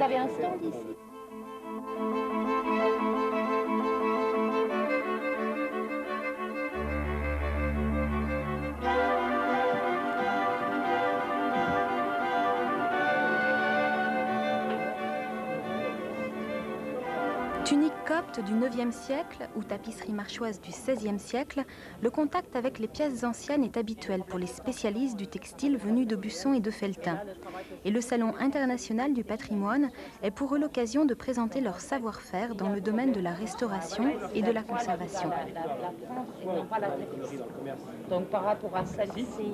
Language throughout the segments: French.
Vous avez un stand ici? Tunique copte du IXe siècle ou tapisserie marchoise du XVIe siècle, le contact avec les pièces anciennes est habituel pour les spécialistes du textile venus d'Aubusson et de Felletin. Et le Salon international du patrimoine est pour eux l'occasion de présenter leur savoir-faire dans le domaine de la restauration et de la conservation. Donc par rapport à celle-ci,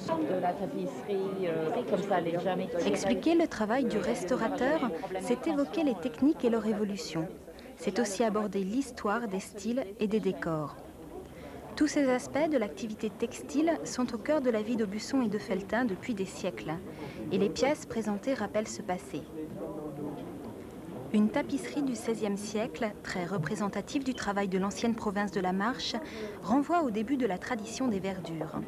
de la tapisserie, comme ça, elle n'est jamais... Expliquer le travail du restaurateur, c'est évoquer les techniques et leur évolution. C'est aussi aborder l'histoire des styles et des décors. Tous ces aspects de l'activité textile sont au cœur de la vie d'Aubusson et de Felletin depuis des siècles. Et les pièces présentées rappellent ce passé. Une tapisserie du XVIe siècle, très représentative du travail de l'ancienne province de la Marche, renvoie au début de la tradition des verdures.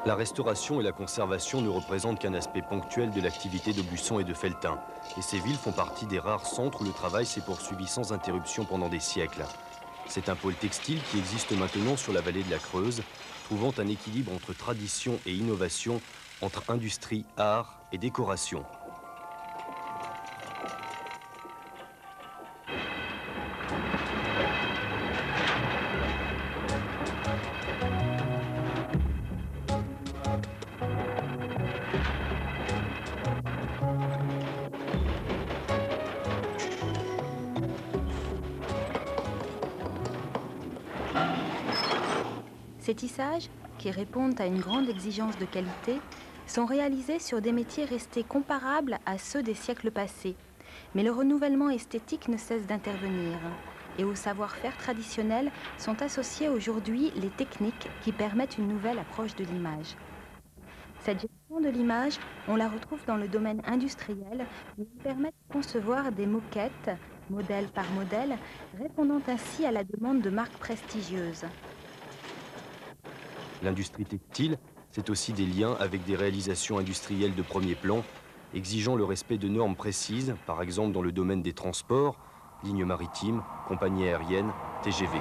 La restauration et la conservation ne représentent qu'un aspect ponctuel de l'activité d'Aubusson et de Felletin. Et ces villes font partie des rares centres où le travail s'est poursuivi sans interruption pendant des siècles. C'est un pôle textile qui existe maintenant sur la vallée de la Creuse, trouvant un équilibre entre tradition et innovation, entre industrie, art et décoration. Ces tissages, qui répondent à une grande exigence de qualité, sont réalisés sur des métiers restés comparables à ceux des siècles passés. Mais le renouvellement esthétique ne cesse d'intervenir. Et au savoir-faire traditionnel sont associées aujourd'hui les techniques qui permettent une nouvelle approche de l'image. Cette gestion de l'image, on la retrouve dans le domaine industriel, où elle permet de concevoir des moquettes, modèle par modèle, répondant ainsi à la demande de marques prestigieuses. L'industrie textile, c'est aussi des liens avec des réalisations industrielles de premier plan, exigeant le respect de normes précises, par exemple dans le domaine des transports, lignes maritimes, compagnies aériennes, TGV.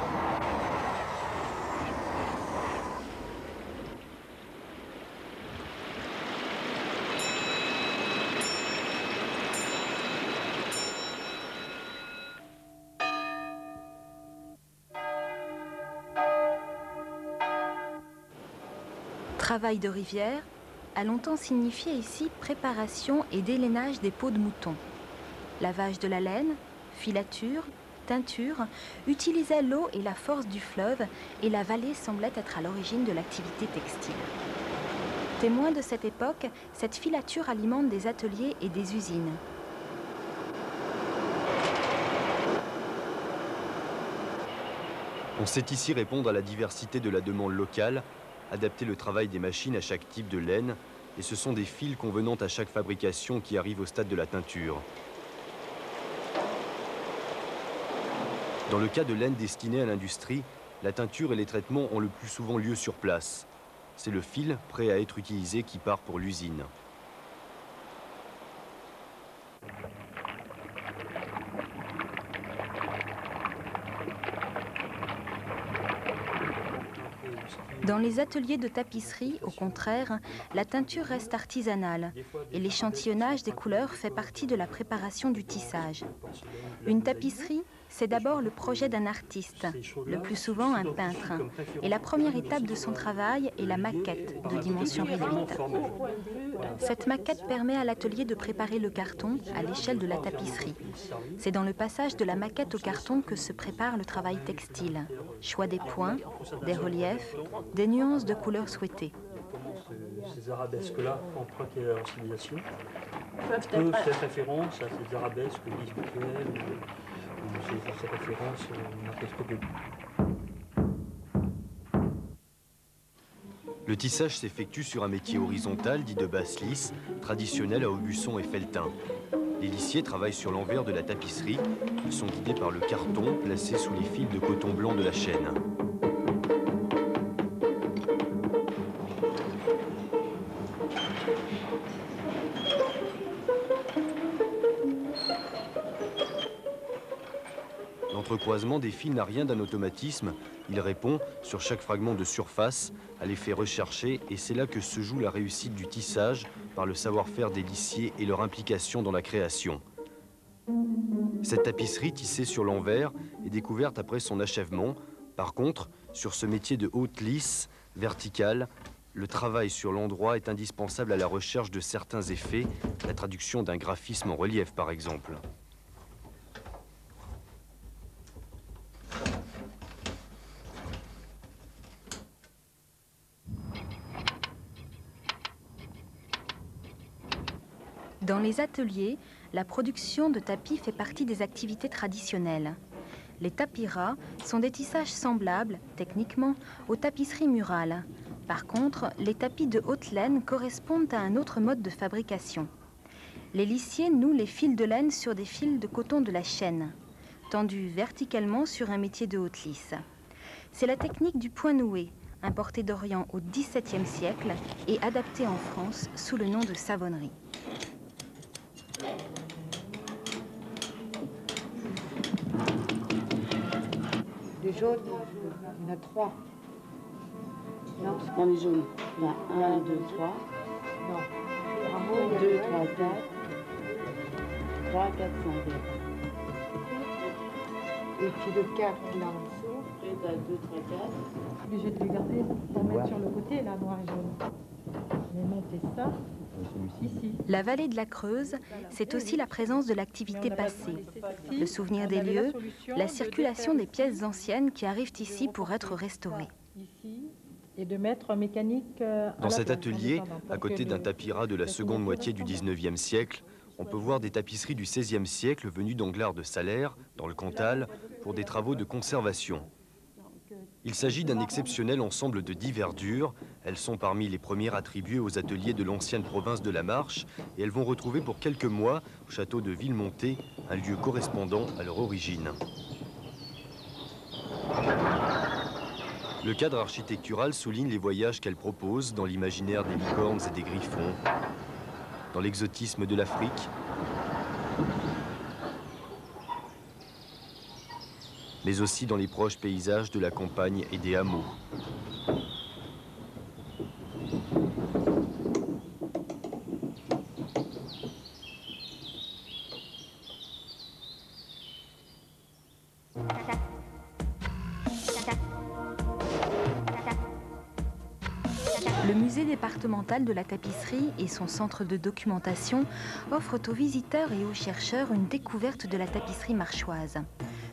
Travail de rivière a longtemps signifié ici préparation et délainage des peaux de mouton. Lavage de la laine, filature, teinture utilisaient l'eau et la force du fleuve et la vallée semblait être à l'origine de l'activité textile. Témoin de cette époque, cette filature alimente des ateliers et des usines. On sait ici répondre à la diversité de la demande locale, adapter le travail des machines à chaque type de laine, et ce sont des fils convenant à chaque fabrication qui arrivent au stade de la teinture. Dans le cas de laine destinée à l'industrie, la teinture et les traitements ont le plus souvent lieu sur place. C'est le fil prêt à être utilisé qui part pour l'usine. Dans les ateliers de tapisserie, au contraire, la teinture reste artisanale et l'échantillonnage des couleurs fait partie de la préparation du tissage. Une tapisserie, c'est d'abord le projet d'un artiste, le plus souvent un peintre. Et la première étape de son travail est la maquette de dimension réduite. Cette maquette permet à l'atelier de préparer le carton à l'échelle de la tapisserie. C'est dans le passage de la maquette au carton que se prépare le travail textile. Choix des points, des reliefs, des nuances de couleurs souhaitées. Ces arabesques-là, on croit qu'il y a leur civilisation, peuvent faire référence à ces arabesques visuelles, ces références macroscopiques. Le tissage s'effectue sur un métier horizontal dit de basse lisse, traditionnel à Aubusson et Felletin. Les lissiers travaillent sur l'envers de la tapisserie. Ils sont guidés par le carton placé sous les fils de coton blanc de la chaîne. L'entrecroisement des fils n'a rien d'un automatisme. Il répond, sur chaque fragment de surface, à l'effet recherché, et c'est là que se joue la réussite du tissage par le savoir-faire des lissiers et leur implication dans la création. Cette tapisserie tissée sur l'envers est découverte après son achèvement. Par contre, sur ce métier de haute lisse, verticale, le travail sur l'endroit est indispensable à la recherche de certains effets, la traduction d'un graphisme en relief par exemple. Dans les ateliers, la production de tapis fait partie des activités traditionnelles. Les tapis ras sont des tissages semblables, techniquement, aux tapisseries murales. Par contre, les tapis de haute laine correspondent à un autre mode de fabrication. Les lissiers nouent les fils de laine sur des fils de coton de la chaîne, tendus verticalement sur un métier de haute lisse. C'est la technique du point noué, importée d'Orient au XVIIe siècle et adaptée en France sous le nom de savonnerie. Les jaunes, il y en a 3. Non, c'est pas les jaunes. Il y en a 1, 2, 3. Non. 2, 3, 4. 3, 4, 5. Et puis le 4 là en dessous. Et là, 2, 3, 4. Obligé de les garder pour mettre sur le côté, là, noir et jaune. Je vais monter ça. Ici. La vallée de la Creuse, c'est aussi la présence de l'activité passée, le souvenir des lieux, la circulation des pièces anciennes qui arrivent ici pour être restaurées. Et de mettre mécanique dans cet atelier, à côté d'un tapis ras de la seconde moitié du 19e siècle, on peut voir des tapisseries du 16e siècle venues d'Anglars de Salaire, dans le Cantal, pour des travaux de conservation. Il s'agit d'un exceptionnel ensemble de 10 verdures. Elles sont parmi les premières attribuées aux ateliers de l'ancienne province de la Marche et elles vont retrouver pour quelques mois, au château de Villemonté, un lieu correspondant à leur origine. Le cadre architectural souligne les voyages qu'elle propose dans l'imaginaire des licornes et des griffons, dans l'exotisme de l'Afrique, mais aussi dans les proches paysages de la campagne et des hameaux. Le musée départemental de la tapisserie et son centre de documentation offrent aux visiteurs et aux chercheurs une découverte de la tapisserie marchoise.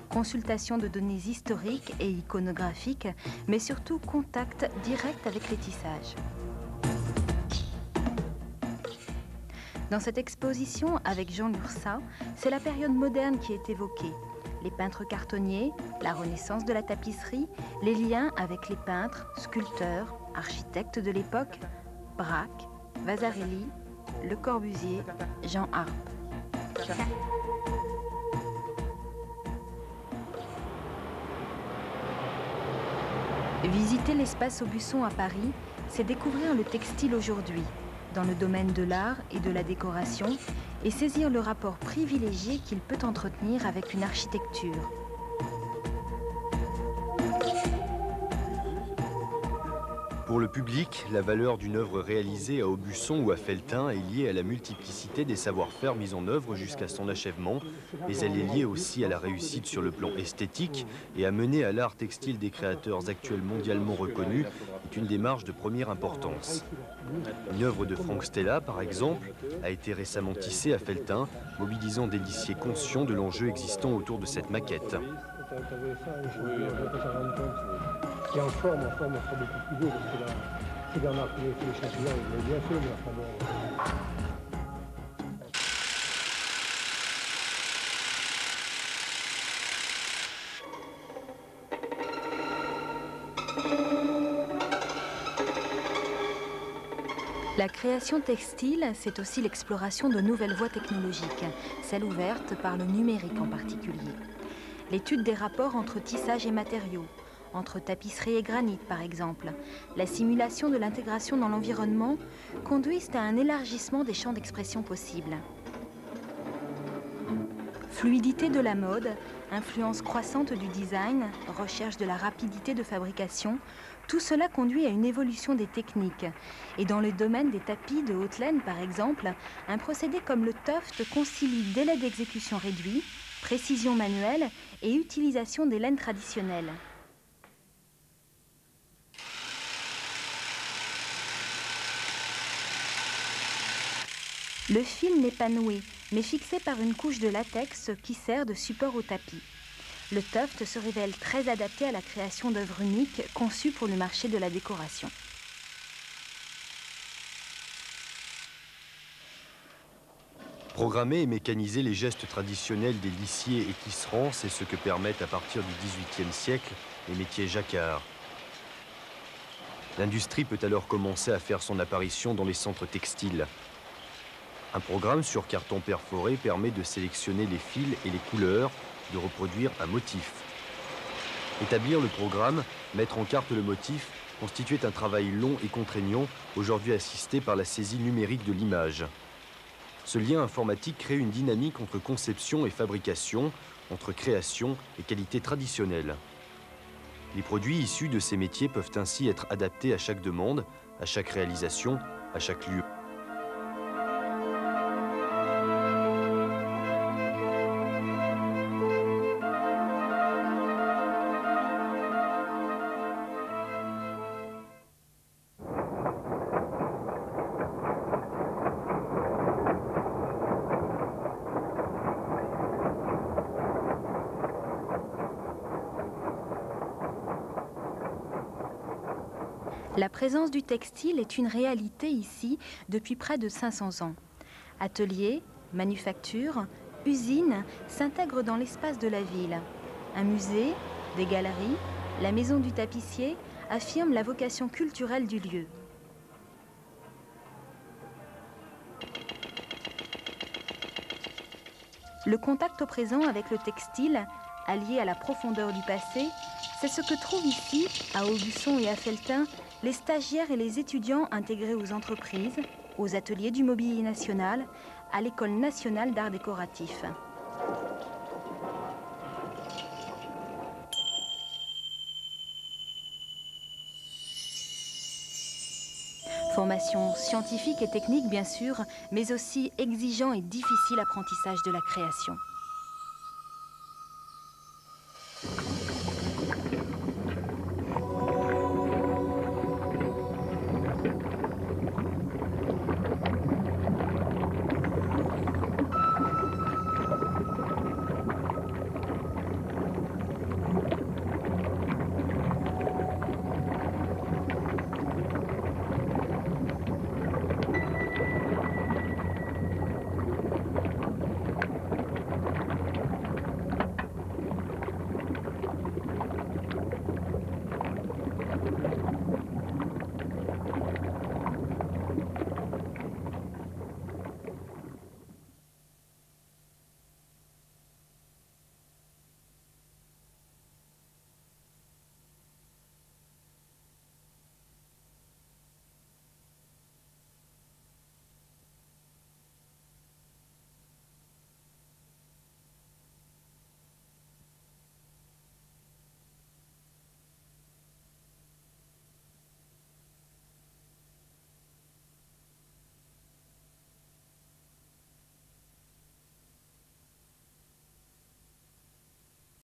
Consultation de données historiques et iconographiques, mais surtout contact direct avec les tissages. Dans cette exposition avec Jean Lursa, c'est la période moderne qui est évoquée. Les peintres cartonniers, la renaissance de la tapisserie, les liens avec les peintres, sculpteurs, architectes de l'époque, Braque, Vasarely, Le Corbusier, Jean Arp. Visiter l'espace Aubusson à Paris, c'est découvrir le textile aujourd'hui, dans le domaine de l'art et de la décoration, et saisir le rapport privilégié qu'il peut entretenir avec une architecture. Pour le public, la valeur d'une œuvre réalisée à Aubusson ou à Felletin est liée à la multiplicité des savoir-faire mis en œuvre jusqu'à son achèvement, mais elle est liée aussi à la réussite sur le plan esthétique et amenée à l'art textile des créateurs actuels mondialement reconnus est une démarche de première importance. Une œuvre de Franck Stella, par exemple, a été récemment tissée à Felletin, mobilisant des lissiers conscients de l'enjeu existant autour de cette maquette. Et en forme, on sera beaucoup plus beau, parce que là, c'est Bernard qui a fait les champignons, il l'a bien fait, mais enfin bon. La création textile, c'est aussi l'exploration de nouvelles voies technologiques, celles ouvertes par le numérique en particulier. L'étude des rapports entre tissage et matériaux, entre tapisserie et granit par exemple, la simulation de l'intégration dans l'environnement conduisent à un élargissement des champs d'expression possibles. Fluidité de la mode, influence croissante du design, recherche de la rapidité de fabrication, tout cela conduit à une évolution des techniques. Et dans le domaine des tapis de haute laine, par exemple, un procédé comme le tuft concilie délai d'exécution réduit, précision manuelle et utilisation des laines traditionnelles. Le fil n'est pas noué, mais fixé par une couche de latex qui sert de support au tapis. Le tuft se révèle très adapté à la création d'œuvres uniques conçues pour le marché de la décoration. Programmer et mécaniser les gestes traditionnels des lissiers et tisserands, c'est ce que permettent à partir du XVIIIe siècle les métiers jacquards. L'industrie peut alors commencer à faire son apparition dans les centres textiles. Un programme sur carton perforé permet de sélectionner les fils et les couleurs, de reproduire un motif. Établir le programme, mettre en carte le motif, constituait un travail long et contraignant, aujourd'hui assisté par la saisie numérique de l'image. Ce lien informatique crée une dynamique entre conception et fabrication, entre création et qualité traditionnelle. Les produits issus de ces métiers peuvent ainsi être adaptés à chaque demande, à chaque réalisation, à chaque lieu. La présence du textile est une réalité ici depuis près de 500 ans. Ateliers, manufactures, usines s'intègrent dans l'espace de la ville. Un musée, des galeries, la maison du tapissier affirment la vocation culturelle du lieu. Le contact au présent avec le textile, allié à la profondeur du passé, c'est ce que trouvent ici, à Aubusson et à Felletin, les stagiaires et les étudiants intégrés aux entreprises, aux ateliers du Mobilier National, à l'École nationale d'art décoratif. Formation scientifique et technique bien sûr, mais aussi exigeant et difficile apprentissage de la création.